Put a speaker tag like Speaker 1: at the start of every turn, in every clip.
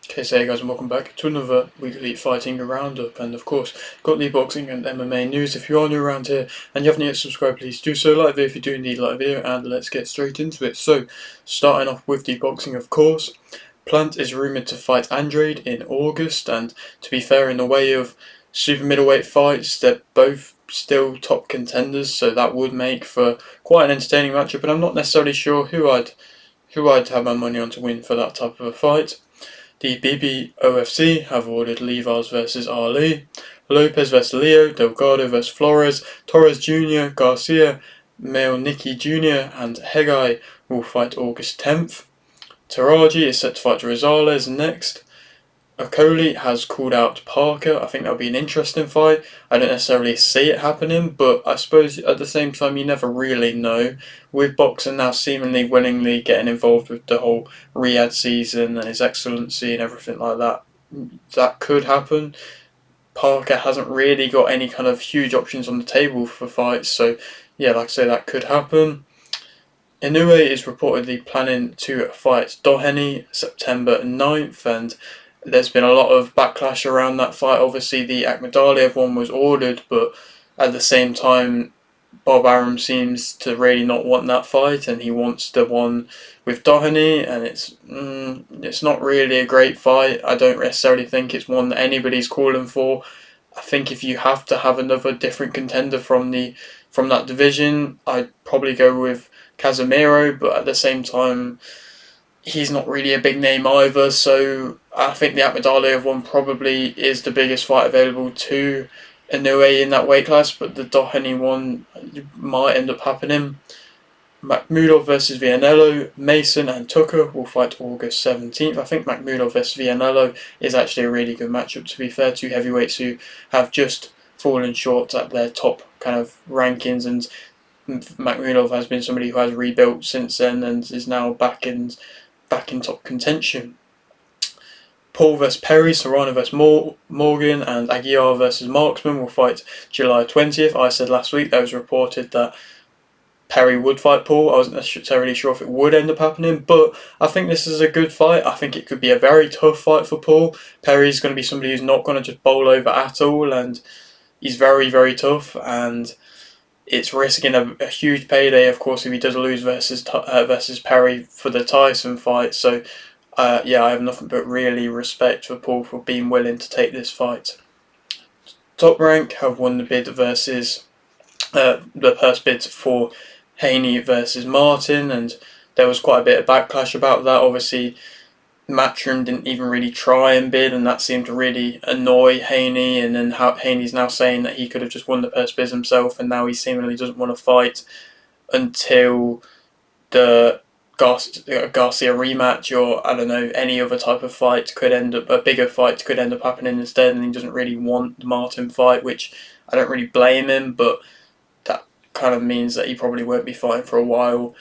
Speaker 1: Okay, so hey guys, and welcome back to another weekly fighting roundup, and of course, got the boxing and MMA news. If you are new around here and you haven't yet subscribed, please do so. Like the video if you do indeed like the video, and let's get straight into it. So, starting off with the boxing, of course, Plant is rumoured to fight Andrade in August, and to be fair, in the way of super middleweight fights, they're both still top contenders, so that would make for quite an entertaining matchup, but I'm not necessarily sure who I'd have my money on to win for that type of a fight. The BBOFC have ordered Levars vs Ali, Lopez vs Leo, Delgado vs Flores, Torres Jr., Garcia, Melnicki Jr. and Hegai will fight August 10th. Taraji is set to fight Rosales next. Okoli has called out Parker. I think that'll be an interesting fight. I don't necessarily see it happening, but I suppose at the same time you never really know. With boxing now seemingly willingly getting involved with the whole Riyadh season and his excellency and everything like that, that could happen. Parker hasn't really got any kind of huge options on the table for fights, so yeah, like I say, that could happen. Inoue is reportedly planning to fight Doheny September 9th, and there's been a lot of backlash around that fight. Obviously, the Akhmadaliev one was ordered, but at the same time, Bob Arum seems to really not want that fight, and he wants the one with Doheny, and it's not really a great fight. I don't necessarily think it's one that anybody's calling for. I think if you have to have another different contender from that division, I'd probably go with Casemiro, but at the same time, he's not really a big name either, so I think the Akhmadaliev one probably is the biggest fight available to Inoue in that weight class, but the Doheny one might end up happening. Makhmudov versus Vianello, Mason and Tucker will fight August 17th. I think Makhmudov versus Vianello is actually a really good matchup, to be fair. Two heavyweights who have just fallen short at their top kind of rankings, and Makhmudov has been somebody who has rebuilt since then and is now back in top contention. Paul vs Perry, Serrano vs Morgan, and Aguiar vs Marksman will fight July 20th. I said last week that was reported that Perry would fight Paul. I wasn't necessarily sure if it would end up happening, but I think this is a good fight. I think it could be a very tough fight for Paul. Perry's going to be somebody who's not going to just bowl over at all, and he's very, very tough, and it's risking a huge payday, of course, if he does lose versus Perry for the Tyson fight. So, yeah, I have nothing but really respect for Paul for being willing to take this fight. Top Rank have won the bid versus the purse bids for Haney versus Martin, and there was quite a bit of backlash about that. Obviously, Matchroom didn't even really try and bid, and that seemed to really annoy Haney. And then Haney's now saying that he could have just won the purse bids himself, and now he seemingly doesn't want to fight until the Garcia rematch, or I don't know, any other type of fight could end up, a bigger fight could end up happening instead, and he doesn't really want the Martin fight, which I don't really blame him, but that kind of means that he probably won't be fighting for a while.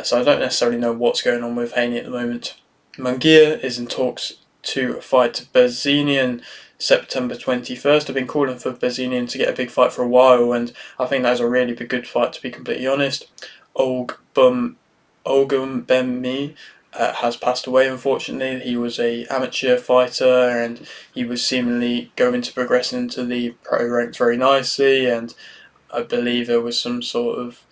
Speaker 1: So I don't necessarily know what's going on with Haney at the moment. Munguia is in talks to fight Berzinian September 21st. I've been calling for Berzinian to get a big fight for a while, and I think that's a really good fight, to be completely honest. Ogunbemi has passed away, unfortunately. He was an amateur fighter, and he was seemingly going to progress into the pro ranks very nicely, and I believe there was some sort of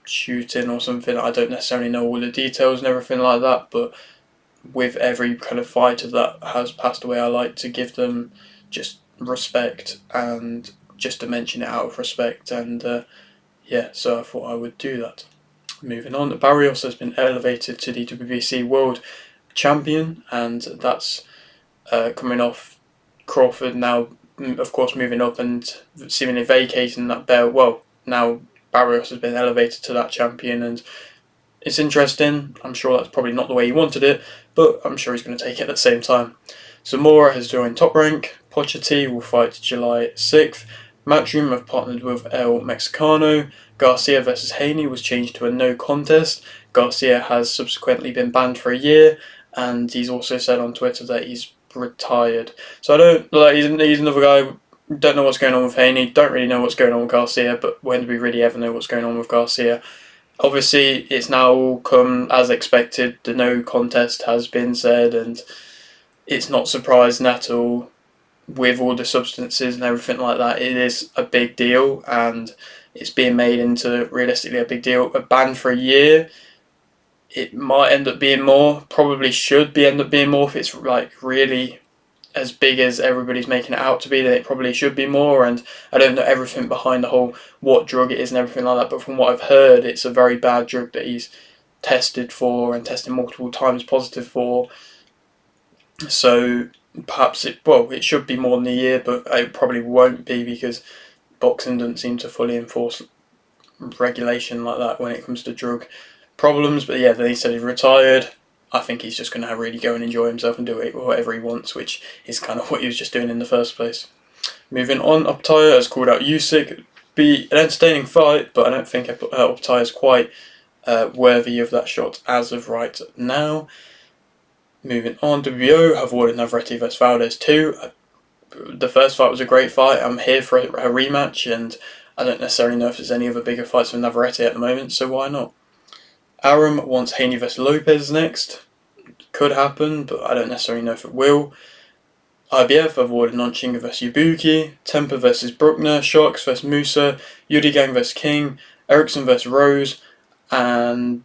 Speaker 1: shooting or something. I don't necessarily know all the details and everything like that, but with every kind of fighter that has passed away, I like to give them just respect, and just to mention it out of respect, and yeah, so I thought I would do that. Moving on, Barrios has been elevated to the WBC World Champion, and that's coming off Crawford now, of course, moving up and seemingly vacating that belt. Well, now Barrios has been elevated to that champion, and it's interesting. I'm sure that's probably not the way he wanted it, but I'm sure he's going to take it at the same time. Zamora has joined Top Rank. Pochetti will fight July 6th. Matchroom have partnered with El Mexicano. Garcia vs Haney was changed to a no contest. Garcia has subsequently been banned for a year, and he's also said on Twitter that he's retired. So I don't like. He's another guy. Don't know what's going on with Haney. Don't really know what's going on with Garcia. But when do we really ever know what's going on with Garcia? Obviously, it's now all come as expected. The no contest has been said, and it's not surprising at all with all the substances and everything like that. It is a big deal, and it's being made into realistically a big deal. A ban for a year, it might end up being more. Probably should be end up being more if it's like really as big as everybody's making it out to be. Then it probably should be more. And I don't know everything behind the whole what drug it is and everything like that. But from what I've heard, it's a very bad drug that he's tested for and tested multiple times positive for. So perhaps it should be more than a year, but it probably won't be because boxing doesn't seem to fully enforce regulation like that when it comes to drug problems. But yeah, then he said he's retired. I think he's just going to really go and enjoy himself and do whatever he wants, which is kind of what he was just doing in the first place. Moving on, Optaya has called out Usyk. Be an entertaining fight, but I don't think Optaya is quite worthy of that shot as of right now. Moving on, WBO have awarded Navarrete vs Valdez 2. The first fight was a great fight. I'm here for a rematch, and I don't necessarily know if there's any other bigger fights for Navarrete at the moment, so why not? Arum wants Haney vs Lopez next. Could happen, but I don't necessarily know if it will. IBF have awarded Nonchinga vs Ibuki, Temper vs Bruckner, Sharks vs Musa, Yudigang vs King, Erickson vs Rose, and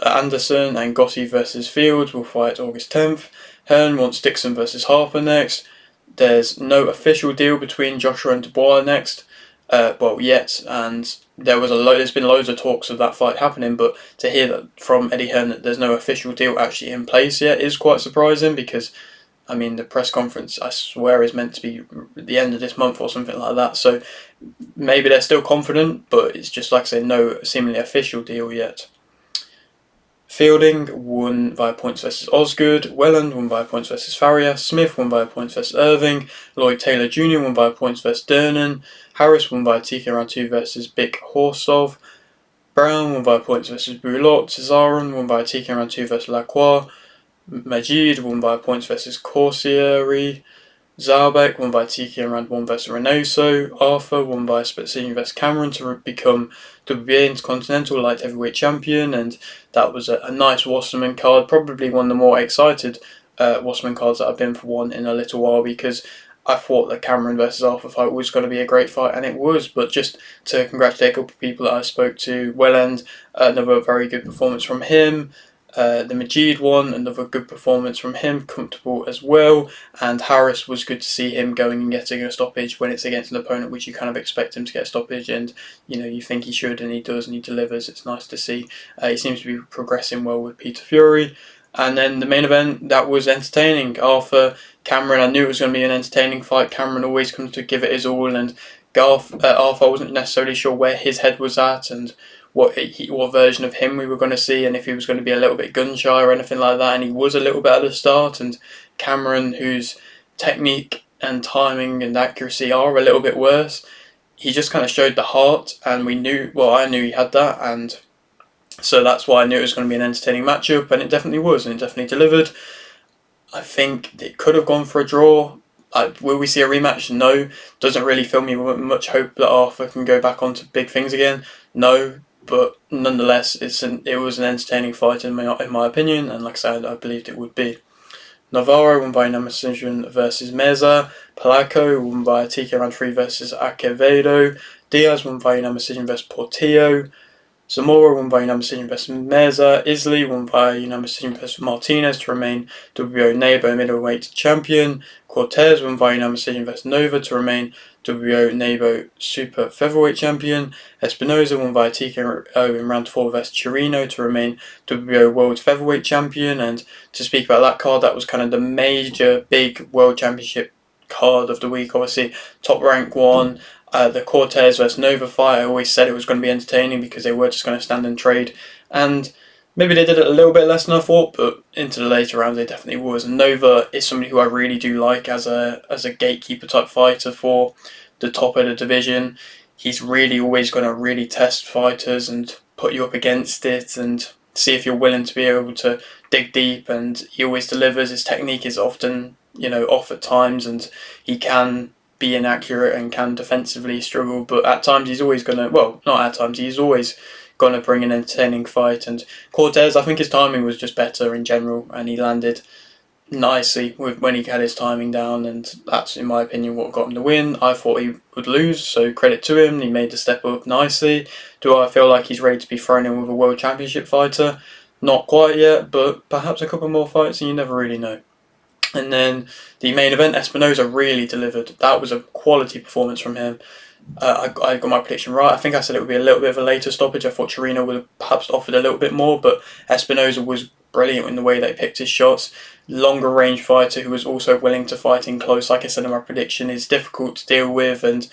Speaker 1: Anderson and Gotti vs Fields will fight August 10th. Hearn wants Dixon vs Harper next. There's no official deal between Joshua and Dubois next, yet, and there's been loads of talks of that fight happening, but to hear that from Eddie Hearn that there's no official deal actually in place yet is quite surprising, because I mean the press conference I swear is meant to be at the end of this month or something like that, so maybe they're still confident, but it's just like I say, no seemingly official deal yet. Fielding won via points versus Osgood, Welland won via points versus Faria, Smith won via points versus Irving, Lloyd Taylor Jr. won via points versus Dernan, Harris won via TK round 2 versus Bick Horsov, Brown won via points versus Boulot, Cesaron won via TK round 2 versus Lacroix, Majid won via points versus Corsieri, Zalbeck won by TK in round 1 versus Reynoso. Arthur won by split decision versus Cameron to become WBA Intercontinental Light Heavyweight Champion, and that was a nice Wasserman card. Probably one of the more excited Wasserman cards that I've been for one in a little while, because I thought the Cameron versus Arthur fight was going to be a great fight, and it was. But just to congratulate a couple of people that I spoke to, Welland, another very good performance from him. The Majid one, another good performance from him, comfortable as well. And Harris was good to see him going and getting a stoppage when it's against an opponent which you kind of expect him to get a stoppage, and you think he should, and he does, and he delivers. It's nice to see. He seems to be progressing well with Peter Fury. And then the main event, that was entertaining. Arthur, Cameron, I knew it was going to be an entertaining fight. Cameron always comes to give it his all, and Arthur, I wasn't necessarily sure where his head was at and what version of him we were going to see, and if he was going to be a little bit gun shy or anything like that, and he was a little bit at the start. And Cameron, whose technique and timing and accuracy are a little bit worse, he just kind of showed the heart, and I knew he had that, and so that's why I knew it was going to be an entertaining matchup, and it definitely was, and it definitely delivered. I think it could have gone for a draw. Will we see a rematch? No. Doesn't really fill me with much hope that Arthur can go back onto big things again. No. But nonetheless, it was an entertaining fight in my opinion, and like I said, I believed it would be. Navarro won by unanimous decision versus Meza. Palaco won by TK round 3 versus Acevedo. Diaz won by unanimous decision versus Portillo. Zamora won by unanimous decision versus Meza. Isley won by unanimous decision versus Martinez to remain WBO NABO middleweight champion. Cortez won by unanimous decision versus Nova to remain WBO NABO super featherweight champion. Espinoza won by TKO in round 4 versus Chirino to remain WBO world featherweight champion. And to speak about that card, that was kind of the major big world championship card of the week. Obviously, top rank one. The Cortez versus Nova fight, I always said it was going to be entertaining because they were just going to stand and trade, and maybe they did it a little bit less than I thought, but into the later rounds they definitely was. And Nova is somebody who I really do like as a gatekeeper type fighter for the top of the division. He's really always going to really test fighters and put you up against it and see if you're willing to be able to dig deep, and he always delivers. His technique is often off at times, and he can be inaccurate and can defensively struggle, but at times he's always he's always going to bring an entertaining fight. And Cortez, I think his timing was just better in general, and he landed nicely with when he had his timing down, and that's, in my opinion, what got him the win. I thought he would lose, so credit to him. He made the step up nicely. Do I feel like he's ready to be thrown in with a World Championship fighter? Not quite yet, but perhaps a couple more fights, and you never really know. And then the main event, Espinoza really delivered. That was a quality performance from him. I got my prediction right. I think I said it would be a little bit of a later stoppage. I thought Chirino would have perhaps offered a little bit more, but Espinoza was brilliant in the way they picked his shots. Longer range fighter who was also willing to fight in close, like I said in my prediction, is difficult to deal with, and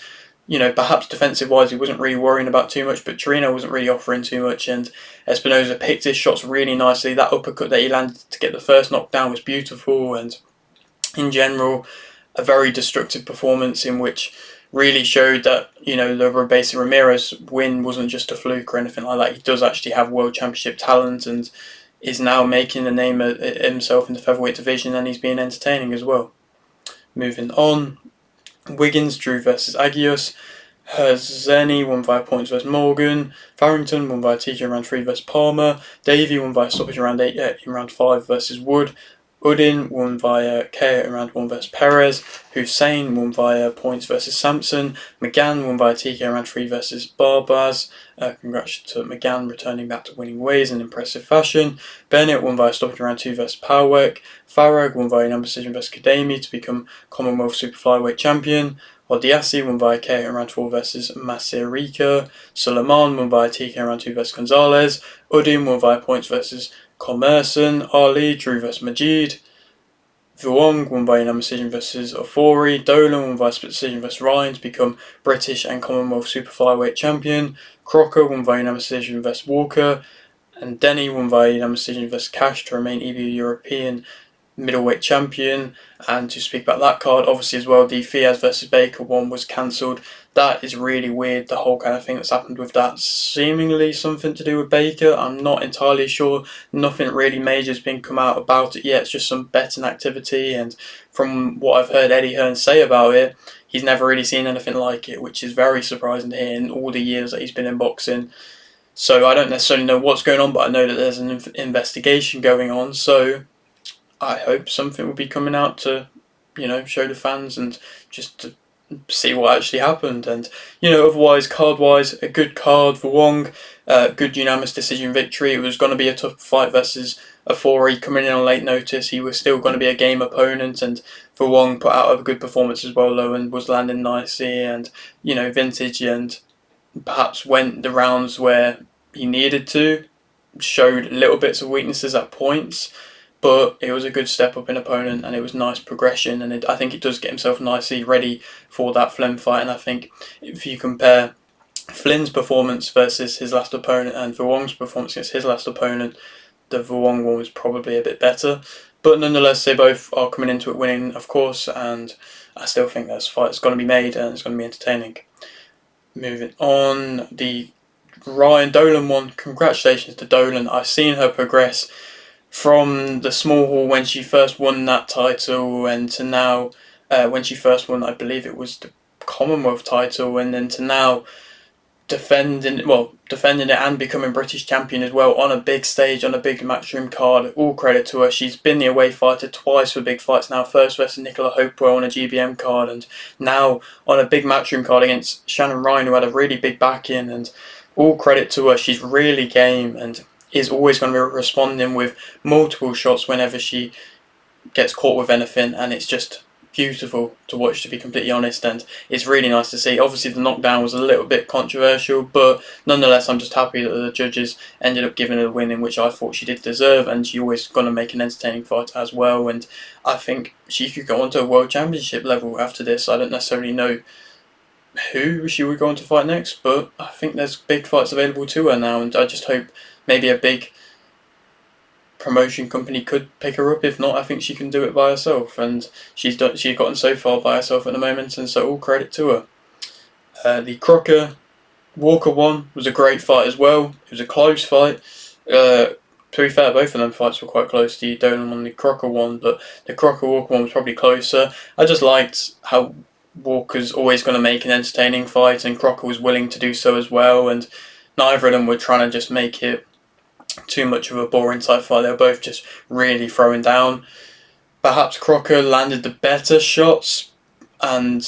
Speaker 1: perhaps defensive wise he wasn't really worrying about too much, but Chirino wasn't really offering too much, and Espinoza picked his shots really nicely. That uppercut that he landed to get the first knockdown was beautiful, and in general, a very destructive performance in which really showed that, the Robeisy Ramirez win wasn't just a fluke or anything like that. He does actually have world championship talent and is now making a name of himself in the featherweight division, and he's being entertaining as well. Moving on, Wiggins drew versus Agios. Herzeni won via points versus Morgan. Farrington won via TK round 3 versus Palmer. Davey won via stoppage round 8 in round 5 versus Wood. Udin won via KO in round 1 versus Perez. Hussein won via points versus Sampson. McGann won via TK round 3 versus Barbaz. Congrats to McGann returning back to winning ways in impressive fashion. Bennett won via stoppage round 2 versus Powerwork. Farag won via number decision versus Kademi to become Commonwealth Super Flyweight Champion. While Diassi won via KO in round 4 versus Masirika. Suleiman won via TK in round 2 versus Gonzalez. Udin won via points versus Commerson. Ali drew versus Majid. Vuong won by unanimous decision versus Ofori. Dolan won by split decision versus Ryan to become British and Commonwealth Super Flyweight Champion. Crocker won by unanimous decision versus Walker. And Denny won by unanimous decision versus Cash to remain EBU European middleweight champion. And to speak about that card, obviously as well, the Fiaz versus Baker one was cancelled. That is really weird, the whole kind of thing that's happened with that. Seemingly something to do with Baker, I'm not entirely sure. Nothing really major has been come out about it yet. It's just some betting activity, and from what I've heard Eddie Hearn say about it, he's never really seen anything like it, which is very surprising to hear in all the years that he's been in boxing. So I don't necessarily know what's going on, but I know that there's an investigation going on, so I hope something will be coming out to, show the fans and just to see what actually happened. And, otherwise, card-wise, a good card for Wong. Good unanimous decision victory. It was going to be a tough fight versus Ofori coming in on late notice. He was still going to be a game opponent, and for Wong put out a good performance as well, though, and was landing nicely and, vintage, and perhaps went the rounds where he needed to. Showed little bits of weaknesses at points, but it was a good step up in opponent, and it was nice progression, and I think it does get himself nicely ready for that Flynn fight. And I think if you compare Flynn's performance versus his last opponent and Vuong's performance against his last opponent, the Vuong one was probably a bit better. But nonetheless, they both are coming into it winning, of course, and I still think this fight's going to be made and it's going to be entertaining. Moving on, the Ryan Dolan one. Congratulations to Dolan. I've seen her progress from the small hall when she first won that title, and to now when she first won, I believe it was the Commonwealth title, and then to now defending it and becoming British champion as well on a big stage, on a big matchroom card. All credit to her. She's been the away fighter twice for big fights now, first versus Nicola Hopewell on a GBM card, and now on a big matchroom card against Shannon Ryan, who had a really big back in, and all credit to her. She's really game and is always going to be responding with multiple shots whenever she gets caught with anything, and it's just beautiful to watch, to be completely honest, and it's really nice to see. Obviously the knockdown was a little bit controversial, but nonetheless I'm just happy that the judges ended up giving her the win, in which I thought she did deserve, and she always going to make an entertaining fight as well, and I think she could go on to a world championship level after this. I don't necessarily know who she would go on to fight next, but I think there's big fights available to her now, and I just hope maybe a big promotion company could pick her up. If not, I think she can do it by herself, and she's gotten so far by herself at the moment, and so all credit to her. The Crocker Walker one was a great fight as well. It was a close fight. To be fair, both of them fights were quite close. The Dolan one, the Crocker one, but the Crocker Walker one was probably closer. I just liked how Walker's always going to make an entertaining fight, and Crocker was willing to do so as well, and neither of them were trying to just make it too much of a boring type fight. They were both just really throwing down. Perhaps Crocker landed the better shots, and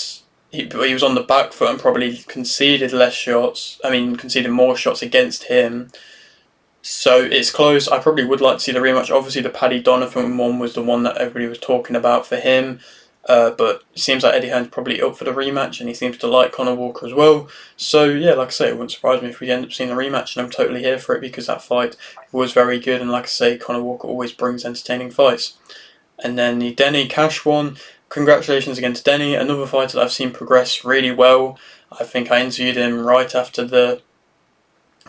Speaker 1: he was on the back foot and probably conceded less shots. I mean, conceded more shots against him. So it's close. I probably would like to see the rematch. Obviously, the Paddy Donovan one was the one that everybody was talking about for him. But it seems like Eddie Hearn's probably up for the rematch, and he seems to like Conor Walker as well. So yeah, like I say, it wouldn't surprise me if we end up seeing a rematch, and I'm totally here for it because that fight was very good. And like I say, Conor Walker always brings entertaining fights. And then the Denny Cash one. Congratulations again to Denny, another fighter that I've seen progress really well. I think I interviewed him right after the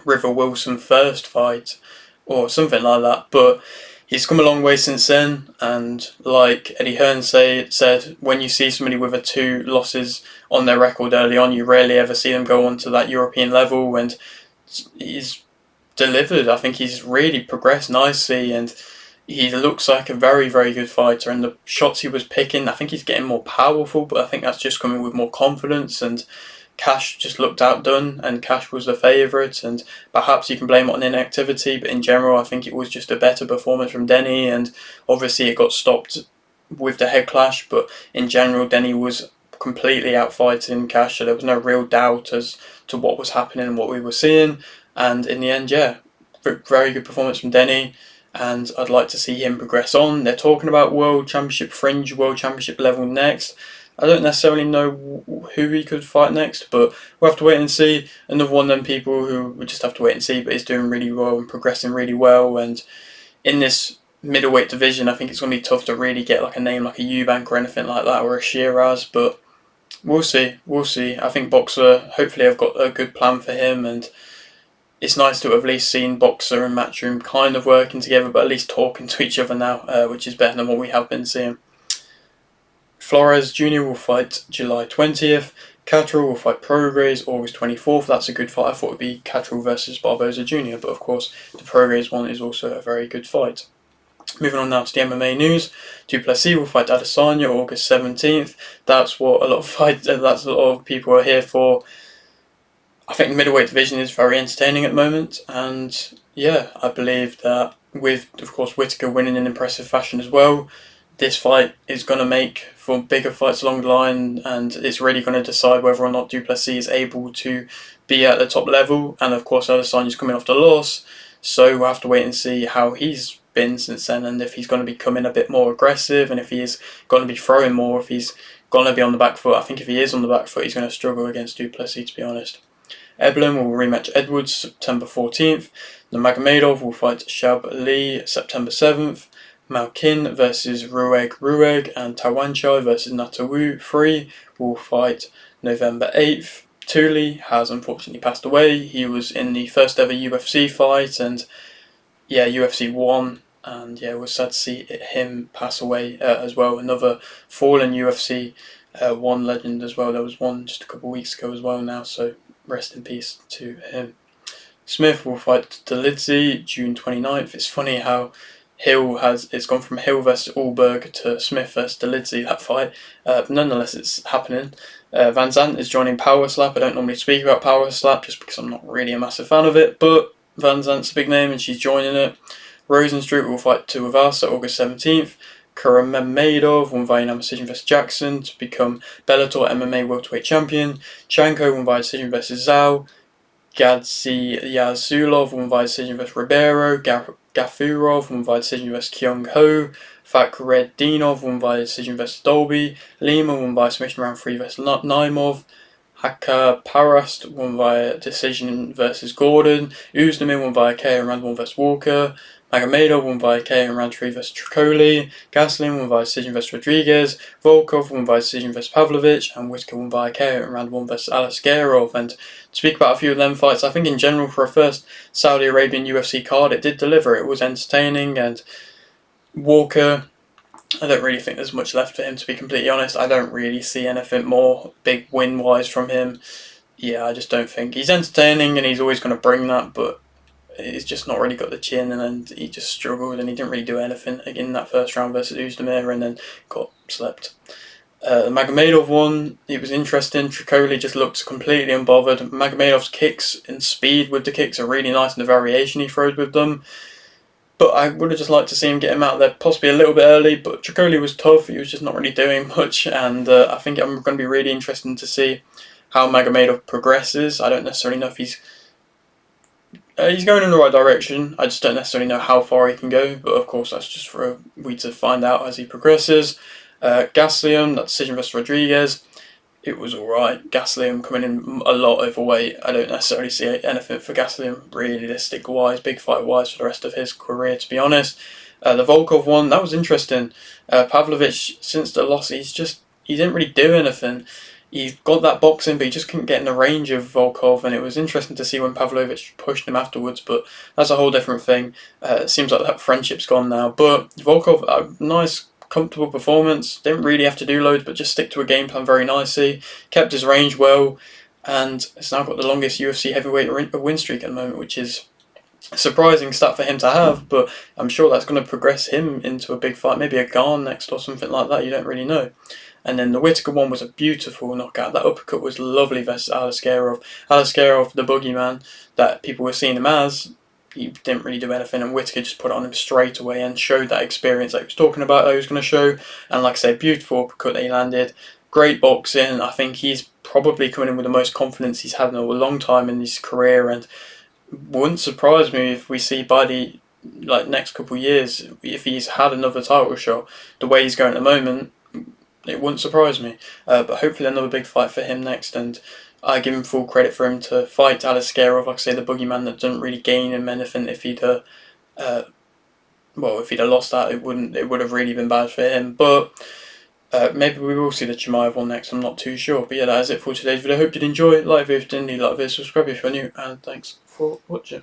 Speaker 1: River Wilson first fight, or something like that. But he's come a long way since then, and like Eddie Hearn said, when you see somebody with a 2 losses on their record early on, you rarely ever see them go on to that European level, and he's delivered. I think he's really progressed nicely, and he looks like a very, very good fighter. And the shots he was picking, I think he's getting more powerful, but I think that's just coming with more confidence. And Cash just looked outdone, and Cash was the favourite. And perhaps you can blame it on inactivity, but in general, I think it was just a better performance from Denny. And obviously, it got stopped with the head clash, but in general, Denny was completely outfighting Cash, so there was no real doubt as to what was happening and what we were seeing. And in the end, yeah, very good performance from Denny, and I'd like to see him progress on. They're talking about World Championship fringe, World Championship level next. I don't necessarily know who he could fight next, but we'll have to wait and see. Another one of them people who we just have to wait and see, but is doing really well and progressing really well. And in this middleweight division, I think it's going to be tough to really get like a name like a Eubank or anything like that, or a Shiraz, but we'll see. We'll see. I think Boxer, hopefully I've got a good plan for him, and it's nice to have at least seen Boxer and Matchroom kind of working together, but at least talking to each other now, which is better than what we have been seeing. Flores Jr. will fight July 20th. Catterall will fight Prograis August 24th. That's a good fight. I thought it would be Catterall versus Barboza Jr., but of course the Prograis one is also a very good fight. Moving on now to the MMA news. Du Plessis will fight Adesanya August 17th. That's what a lot of people are here for. I think the middleweight division is very entertaining at the moment, and yeah, I believe that with, of course, Whittaker winning in impressive fashion as well, this fight is going to make for bigger fights along the line, and it's really going to decide whether or not Du Plessis is able to be at the top level. And of course, Adesanya's coming off the loss, so we'll have to wait and see how he's been since then, and if he's going to be coming a bit more aggressive, and if he is going to be throwing more, if he's going to be on the back foot. I think if he is on the back foot, he's going to struggle against Du Plessis, to be honest. Eblen will rematch Edwards September 14th. Nurmagomedov will fight Shab Lee September 7th. Malkin versus Rueg, and Tawanchai versus Natawu 3 will fight November 8th. Tuli has unfortunately passed away. He was in the first ever UFC fight, and yeah, UFC 1, and yeah, it was sad to see him pass away as well. Another fallen UFC 1 legend as well. There was one just a couple of weeks ago as well now, so rest in peace to him. Smith will fight Dolidze June 29th. It's funny how it's gone from Hill versus Allberg to Smith versus Dolidze, that fight. But nonetheless, it's happening. Van Zandt is joining Power Slap. I don't normally speak about Power Slap just because I'm not really a massive fan of it, but Van Zandt's a big name and she's joining it. Rosenstruck will fight Tuivasa August 17th. Kuramedov won via decision versus Jackson to become Bellator MMA welterweight champion. Chanko won via decision versus Zhao. Gadziazulov won via decision versus Ribeiro. Gafurov won via decision versus Kyung Ho. Fakhreddinov won via decision versus Dolby. Lima won via submission round 3 versus Naimov. Hakaparast won via decision versus Gordon. Uzdemir won via KO in round 1 versus Walker. Magomedov won via KO in round 3 versus Tricoli. Gaslin won via decision versus Rodriguez. Volkov won via decision versus Pavlovich. And Whittaker won via KO in round 1 versus Alaskarov. And to speak about a few of them fights, I think in general for a first Saudi Arabian UFC card, it did deliver. It was entertaining, and Walker, I don't really think there's much left for him, to be completely honest. I don't really see anything more big win-wise from him. Yeah, I just don't think. He's entertaining and he's always going to bring that, but he's just not really got the chin, and then he just struggled and he didn't really do anything in that first round versus Uzdemir, and then got slept. The Magomedov one, it was interesting. Tricoli just looked completely unbothered. Magomedov's kicks and speed with the kicks are really nice, and the variation he throws with them. But I would have just liked to see him get him out there possibly a little bit early, but Tricoli was tough, he was just not really doing much, and I think I'm going to be really interested to see how Magomedov progresses. I don't necessarily know if he's going in the right direction. I just don't necessarily know how far he can go, but of course that's just for we to find out as he progresses. Gaslium, that decision versus Rodriguez, it was alright. Gaslium coming in a lot overweight. I don't necessarily see anything for Gaslium realistic wise, big fight wise for the rest of his career, to be honest. The Volkov one, that was interesting. Pavlovich, since the loss, he didn't really do anything. He got that boxing, but he just couldn't get in the range of Volkov, and it was interesting to see when Pavlovich pushed him afterwards, but that's a whole different thing. It seems like that friendship's gone now. But Volkov, a nice, comfortable performance, didn't really have to do loads, but just stick to a game plan very nicely, kept his range well, and it's now got the longest UFC heavyweight win streak at the moment, which is a surprising stat for him to have, but I'm sure that's going to progress him into a big fight, maybe a Garn next or something like that, you don't really know. And then the Whittaker one was a beautiful knockout. That uppercut was lovely versus Alaskarov. Alaskarov, the boogeyman that people were seeing him as, he didn't really do anything, and Whittaker just put it on him straight away and showed that experience that he was talking about that he was going to show. And like I said, beautiful uppercut that he landed. Great boxing. I think he's probably coming in with the most confidence he's had in a long time in his career, and wouldn't surprise me if we see by the next couple of years, if he's had another title shot, the way he's going at the moment, it wouldn't surprise me. But hopefully another big fight for him next, and I give him full credit for him to fight Alaskarov, like I say, the boogeyman that didn't really gain him anything. If he'd if he'd have lost that, it would have really been bad for him. But maybe we will see the Chimaev one next. I'm not too sure. But yeah, that is it for today's video. Hope you'd enjoy it. Like the video if you didn't, like this, subscribe if you're new, and thanks for watching.